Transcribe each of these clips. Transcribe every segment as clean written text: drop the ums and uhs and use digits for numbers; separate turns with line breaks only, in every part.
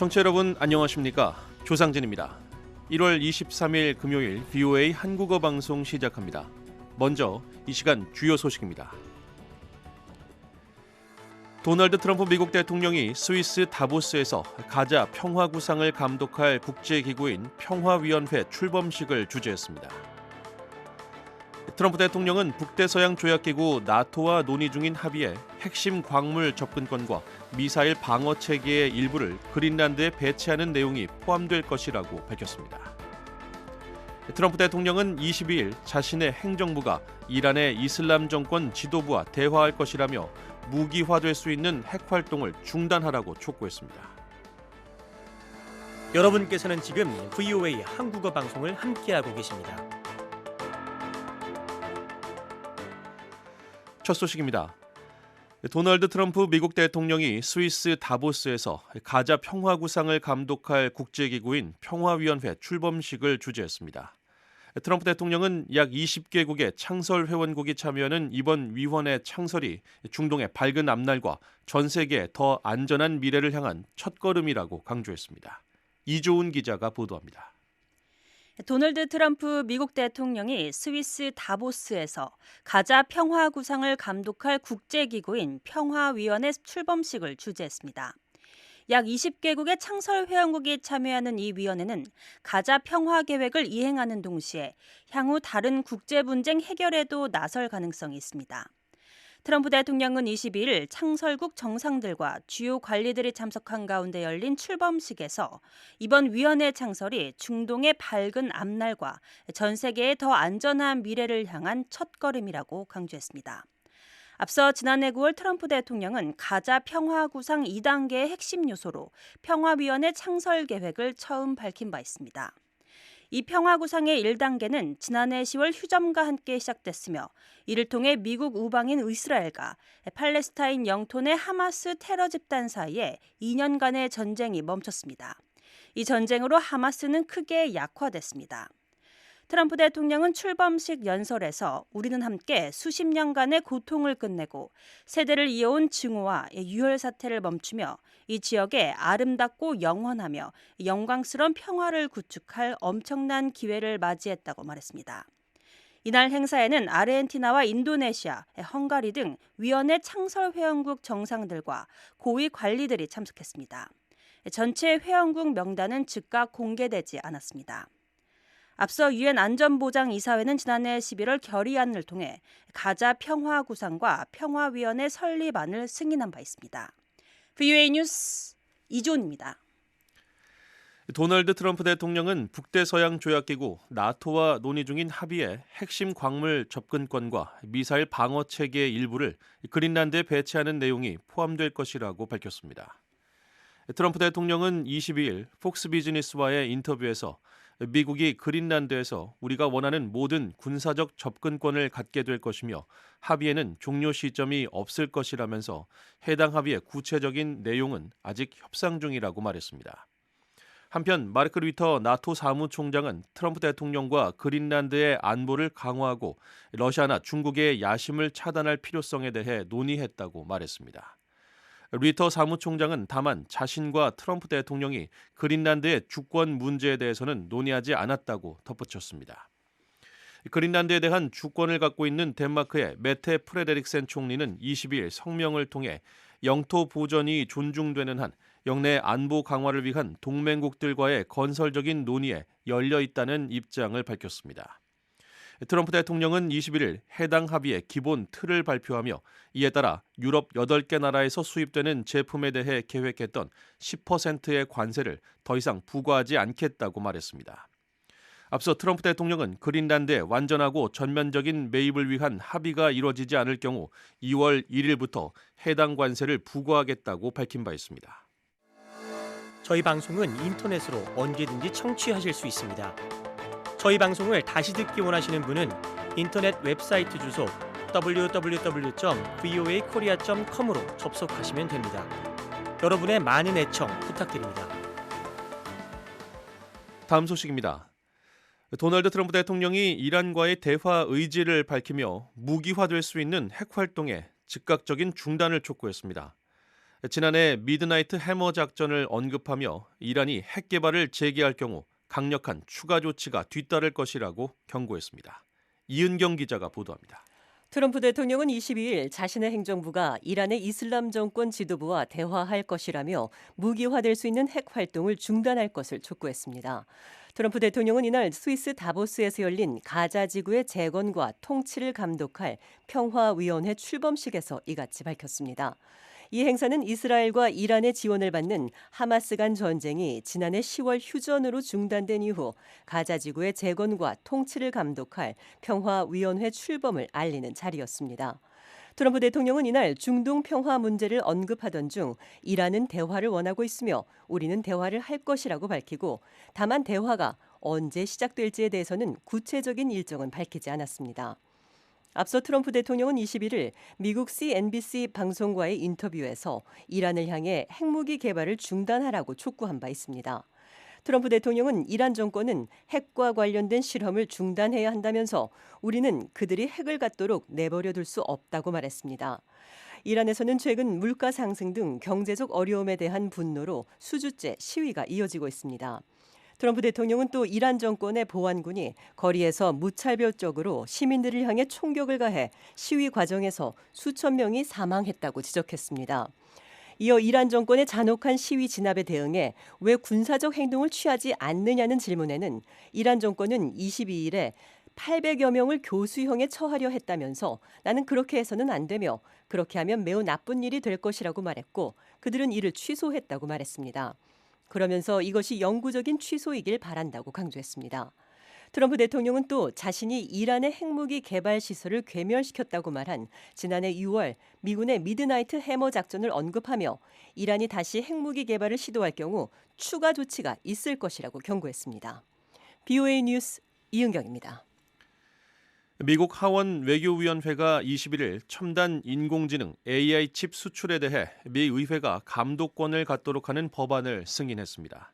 청취자 여러분 안녕하십니까? 조상진입니다. 1월 23일 금요일 VOA 한국어 방송 시작합니다. 먼저 이 시간 주요 소식입니다. 도널드 트럼프 미국 대통령이 스위스 다보스에서 가자 평화 구상을 감독할 국제기구인 평화위원회 출범식을 주재했습니다. 트럼프 대통령은 북대서양 조약기구 나토와 논의 중인 합의에 핵심 광물 접근권과 미사일 방어 체계의 일부를 그린란드에 배치하는 내용이 포함될 것이라고 밝혔습니다. 트럼프 대통령은 22일 자신의 행정부가 이란의 이슬람 정권 지도부와 대화할 것이라며 무기화될 수 있는 핵 활동을 중단하라고 촉구했습니다.
여러분께서는 지금 VOA 한국어 방송을 함께하고 계십니다.
첫 소식입니다. 도널드 트럼프 미국 대통령이 스위스 다보스에서 가자 평화 구상을 감독할 국제기구인 평화위원회 출범식을 주재했습니다. 트럼프 대통령은 약 20개국의 창설 회원국이 참여하는 이번 위원회 창설이 중동의 밝은 앞날과 전 세계의 더 안전한 미래를 향한 첫걸음이라고 강조했습니다. 이조은 기자가 보도합니다.
도널드 트럼프 미국 대통령이 스위스 다보스에서 가자 평화 구상을 감독할 국제기구인 평화위원회 출범식을 주재했습니다. 약 20개국의 창설 회원국이 참여하는 이 위원회는 가자 평화 계획을 이행하는 동시에 향후 다른 국제 분쟁 해결에도 나설 가능성이 있습니다. 트럼프 대통령은 22일 창설국 정상들과 주요 관리들이 참석한 가운데 열린 출범식에서 이번 위원회 창설이 중동의 밝은 앞날과 전 세계의 더 안전한 미래를 향한 첫걸음이라고 강조했습니다. 앞서 지난해 9월 트럼프 대통령은 가자 평화 구상 2단계의 핵심 요소로 평화위원회 창설 계획을 처음 밝힌 바 있습니다. 이 평화구상의 1단계는 지난해 10월 휴전과 함께 시작됐으며 이를 통해 미국 우방인 이스라엘과 팔레스타인 영토 내 하마스 테러 집단 사이에 2년간의 전쟁이 멈췄습니다. 이 전쟁으로 하마스는 크게 약화됐습니다. 트럼프 대통령은 출범식 연설에서 우리는 함께 수십 년간의 고통을 끝내고 세대를 이어온 증오와 유혈 사태를 멈추며 이 지역에 아름답고 영원하며 영광스러운 평화를 구축할 엄청난 기회를 맞이했다고 말했습니다. 이날 행사에는 아르헨티나와 인도네시아, 헝가리 등 위원회 창설 회원국 정상들과 고위 관리들이 참석했습니다. 전체 회원국 명단은 즉각 공개되지 않았습니다. 앞서 유엔 안전보장이사회는 지난해 11월 결의안을 통해 가자 평화 구상과 평화위원회 설립안을 승인한 바 있습니다. VOA 뉴스 이존입니다.
도널드 트럼프 대통령은 북대서양 조약기구 나토와 논의 중인 합의에 핵심 광물 접근권과 미사일 방어 체계의 일부를 그린란드에 배치하는 내용이 포함될 것이라고 밝혔습니다. 트럼프 대통령은 22일 폭스 비즈니스와의 인터뷰에서 미국이 그린란드에서 우리가 원하는 모든 군사적 접근권을 갖게 될 것이며 합의에는 종료 시점이 없을 것이라면서 해당 합의의 구체적인 내용은 아직 협상 중이라고 말했습니다. 한편 마르크 류터 나토 사무총장은 트럼프 대통령과 그린란드의 안보를 강화하고 러시아나 중국의 야심을 차단할 필요성에 대해 논의했다고 말했습니다. 류터 사무총장은 다만 자신과 트럼프 대통령이 그린란드의 주권 문제에 대해서는 논의하지 않았다고 덧붙였습니다. 그린란드에 대한 주권을 갖고 있는 덴마크의 메테 프레데릭센 총리는 22일 성명을 통해 영토 보전이 존중되는 한 영내 안보 강화를 위한 동맹국들과의 건설적인 논의에 열려 있다는 입장을 밝혔습니다. 트럼프 대통령은 21일 해당 합의의 기본 틀을 발표하며 이에 따라 유럽 8개 나라에서 수입되는 제품에 대해 계획했던 10%의 관세를 더 이상 부과하지 않겠다고 말했습니다. 앞서 트럼프 대통령은 그린란드의 완전하고 전면적인 매입을 위한 합의가 이루어지지 않을 경우 2월 1일부터 해당 관세를 부과하겠다고 밝힌 바 있습니다.
저희 방송은 인터넷으로 언제든지 청취하실 수 있습니다. 저희 방송을 다시 듣기 원하시는 분은 인터넷 웹사이트 주소 www.voakorea.com으로 접속하시면 됩니다. 여러분의 많은 애청 부탁드립니다.
다음 소식입니다. 도널드 트럼프 대통령이 이란과의 대화 의지를 밝히며 무기화될 수 있는 핵 활동에 즉각적인 중단을 촉구했습니다. 지난해 미드나이트 해머 작전을 언급하며 이란이 핵 개발을 재개할 경우 강력한 추가 조치가 뒤따를 것이라고 경고했습니다. 이은경 기자가 보도합니다.
트럼프 대통령은 22일 자신의 행정부가 이란의 이슬람 정권 지도부와 대화할 것이라며 무기화될 수 있는 핵 활동을 중단할 것을 촉구했습니다. 트럼프 대통령은 이날 스위스 다보스에서 열린 가자 지구의 재건과 통치를 감독할 평화위원회 출범식에서 이같이 밝혔습니다. 이 행사는 이스라엘과 이란의 지원을 받는 하마스 간 전쟁이 지난해 10월 휴전으로 중단된 이후 가자 지구의 재건과 통치를 감독할 평화위원회 출범을 알리는 자리였습니다. 트럼프 대통령은 이날 중동 평화 문제를 언급하던 중 이란은 대화를 원하고 있으며 우리는 대화를 할 것이라고 밝히고 다만 대화가 언제 시작될지에 대해서는 구체적인 일정은 밝히지 않았습니다. 앞서 트럼프 대통령은 21일 미국 CNBC 방송과의 인터뷰에서 이란을 향해 핵무기 개발을 중단하라고 촉구한 바 있습니다. 트럼프 대통령은 이란 정권은 핵과 관련된 실험을 중단해야 한다면서 우리는 그들이 핵을 갖도록 내버려둘 수 없다고 말했습니다. 이란에서는 최근 물가 상승 등 경제적 어려움에 대한 분노로 수주째 시위가 이어지고 있습니다. 트럼프 대통령은 또 이란 정권의 보안군이 거리에서 무차별적으로 시민들을 향해 총격을 가해 시위 과정에서 수천 명이 사망했다고 지적했습니다. 이어 이란 정권의 잔혹한 시위 진압에 대응해 왜 군사적 행동을 취하지 않느냐는 질문에는 이란 정권은 22일에 800여 명을 교수형에 처하려 했다면서 나는 그렇게 해서는 안 되며 그렇게 하면 매우 나쁜 일이 될 것이라고 말했고 그들은 이를 취소했다고 말했습니다. 그러면서 이것이 영구적인 취소이길 바란다고 강조했습니다. 트럼프 대통령은 또 자신이 이란의 핵무기 개발 시설을 괴멸시켰다고 말한 지난해 6월 미군의 미드나이트 해머 작전을 언급하며 이란이 다시 핵무기 개발을 시도할 경우 추가 조치가 있을 것이라고 경고했습니다. BOA 뉴스 이은경입니다.
미국 하원 외교위원회가 21일 첨단 인공지능 AI 칩 수출에 대해 미 의회가 감독권을 갖도록 하는 법안을 승인했습니다.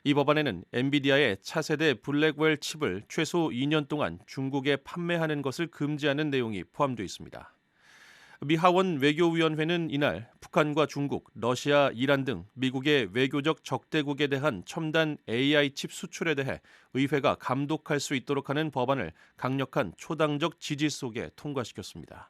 이 법안에는 엔비디아의 차세대 블랙웰 칩을 최소 2년 동안 중국에 판매하는 것을 금지하는 내용이 포함되어 있습니다. 미 하원 외교위원회는 이날 북한과 중국, 러시아, 이란 등 미국의 외교적 적대국에 대한 첨단 AI 칩 수출에 대해 의회가 감독할 수 있도록 하는 법안을 강력한 초당적 지지 속에 통과시켰습니다.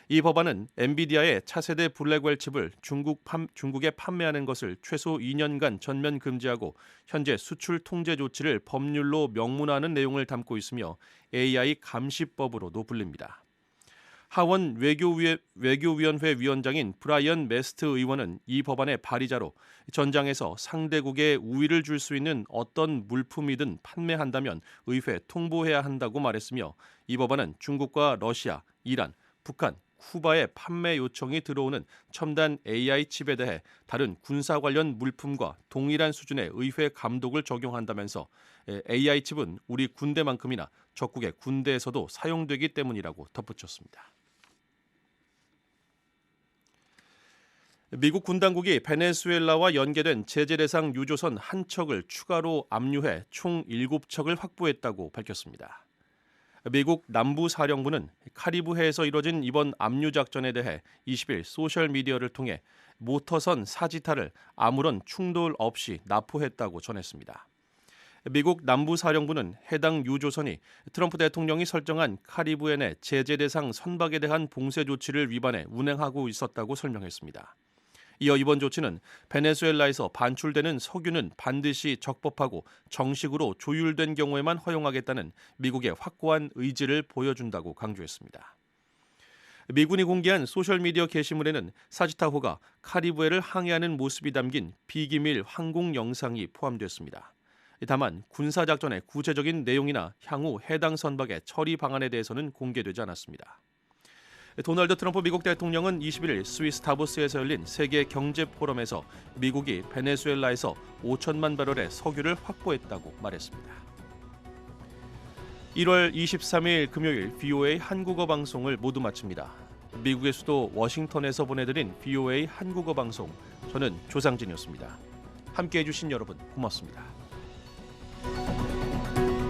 이 법안은 엔비디아의 차세대 블랙웰 칩을 중국에 판매하는 것을 최소 2년간 전면 금지하고 현재 수출 통제 조치를 법률로 명문화하는 내용을 담고 있으며 AI 감시법으로도 불립니다. 하원 외교위원회 위원장인 브라이언 메스트 의원은 이 법안의 발의자로 전장에서 상대국에 우위를 줄 수 있는 어떤 물품이든 판매한다면 의회 통보해야 한다고 말했으며 이 법안은 중국과 러시아, 이란, 북한, 쿠바의 판매 요청이 들어오는 첨단 AI 칩에 대해 다른 군사 관련 물품과 동일한 수준의 의회 감독을 적용한다면서 AI 칩은 우리 군대만큼이나 적국의 군대에서도 사용되기 때문이라고 덧붙였습니다. 미국 군 당국이 베네수엘라와 연계된 제재 대상 유조선 한 척을 추가로 압류해 총 7척을 확보했다고 밝혔습니다. 미국 남부사령부는 카리브해에서 이뤄진 이번 압류 작전에 대해 20일 소셜미디어를 통해 모터선 사지타를 아무런 충돌 없이 납포했다고 전했습니다. 미국 남부사령부는 해당 유조선이 트럼프 대통령이 설정한 카리브해 내 제재 대상 선박에 대한 봉쇄 조치를 위반해 운행하고 있었다고 설명했습니다. 이어 이번 조치는 베네수엘라에서 반출되는 석유는 반드시 적법하고 정식으로 조율된 경우에만 허용하겠다는 미국의 확고한 의지를 보여준다고 강조했습니다. 미군이 공개한 소셜미디어 게시물에는 사지타호가 카리브해를 항해하는 모습이 담긴 비기밀 항공 영상이 포함됐습니다. 다만 군사작전의 구체적인 내용이나 향후 해당 선박의 처리 방안에 대해서는 공개되지 않았습니다. 도널드 트럼프 미국 대통령은 21일 스위스 다보스에서 열린 세계 경제 포럼에서 미국이 베네수엘라에서 5천만 배럴의 석유를 확보했다고 말했습니다. 1월 23일 금요일 BOA 한국어 방송을 모두 마칩니다. 미국의 수도 워싱턴에서 보내드린 BOA 한국어 방송, 저는 조상진이었습니다. 함께해 주신 여러분 고맙습니다.